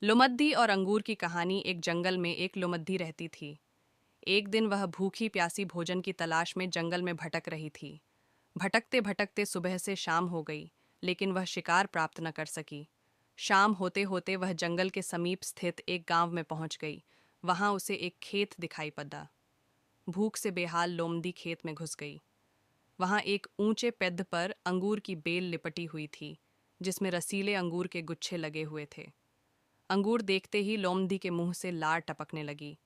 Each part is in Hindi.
लुमद्दी और अंगूर की कहानी। एक जंगल में एक लुमद्दी रहती थी। एक दिन वह भूखी प्यासी भोजन की तलाश में जंगल में भटक रही थी। भटकते भटकते सुबह से शाम हो गई, लेकिन वह शिकार प्राप्त न कर सकी। शाम होते होते वह जंगल के समीप स्थित एक गांव में पहुंच गई। वहां उसे एक खेत दिखाई पड़ा। भूख से बेहाल लोमड़ी खेत में घुस गई। वहां एक ऊंचे पेड़ पर अंगूर की बेल लिपटी हुई थी, जिसमें रसीले अंगूर के गुच्छे लगे हुए थे। अंगूर देखते ही लोमड़ी के मुंह से लार टपकने लगी।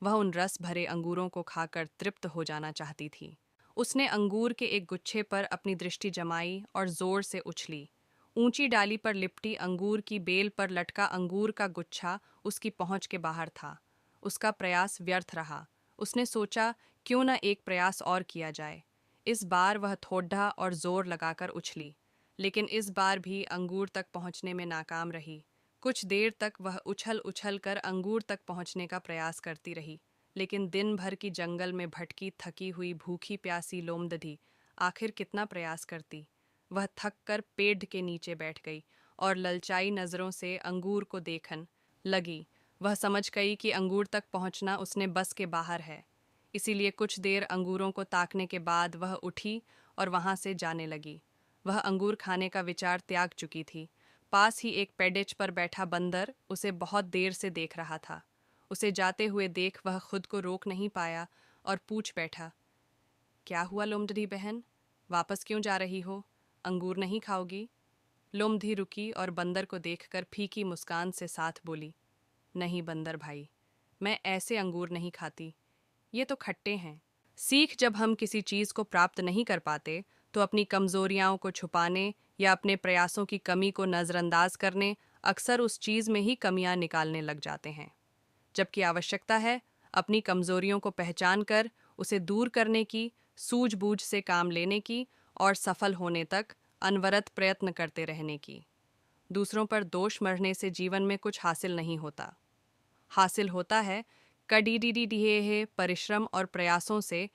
वह उन रस भरे अंगूरों को खाकर तृप्त हो जाना चाहती थी। उसने अंगूर के एक गुच्छे पर अपनी दृष्टि जमाई और जोर से उछली। ऊंची डाली पर लिपटी अंगूर की बेल पर लटका अंगूर का गुच्छा उसकी पहुंच के बाहर था। उसका प्रयास व्यर्थ रहा। उसने सोचा, क्यों न एक प्रयास और किया जाए। इस बार वह थोड़ा और जोर लगाकर उछली, लेकिन इस बार भी अंगूर तक पहुंचने में नाकाम रही। कुछ देर तक वह उछल उछल कर अंगूर तक पहुंचने का प्रयास करती रही, लेकिन दिन भर की जंगल में भटकी थकी हुई भूखी प्यासी लोमड़ी आखिर कितना प्रयास करती। वह थक कर पेड़ के नीचे बैठ गई और ललचाई नजरों से अंगूर को देखने लगी। वह समझ गई कि अंगूर तक पहुंचना उसने बस के बाहर है। इसीलिए कुछ देर अंगूरों को ताकने के बाद वह उठी और वहां से जाने लगी। वह अंगूर खाने का विचार त्याग चुकी थी। पास ही एक पेडिच पर बैठा बंदर उसे बहुत देर से देख रहा था। उसे जाते हुए देख वह खुद को रोक नहीं पाया और पूछ बैठा, क्या हुआ लोमड़ी बहन, वापस क्यों जा रही हो? अंगूर नहीं खाओगी? लोमड़ी रुकी और बंदर को देखकर फीकी मुस्कान से साथ बोली, नहीं बंदर भाई, मैं ऐसे अंगूर नहीं खाती, ये तो खट्टे हैं। सीख, जब हम किसी चीज़ को प्राप्त नहीं कर पाते तो अपनी कमजोरियों को छुपाने या अपने प्रयासों की कमी को नज़रअंदाज करने अक्सर उस चीज़ में ही कमियां निकालने लग जाते हैं। जबकि आवश्यकता है अपनी कमजोरियों को पहचान कर उसे दूर करने की, सूझबूझ से काम लेने की और सफल होने तक अनवरत प्रयत्न करते रहने की। दूसरों पर दोष मढ़ने से जीवन में कुछ हासिल नहीं होता। हासिल होता है कड़ीडीडीहे परिश्रम और प्रयासों से,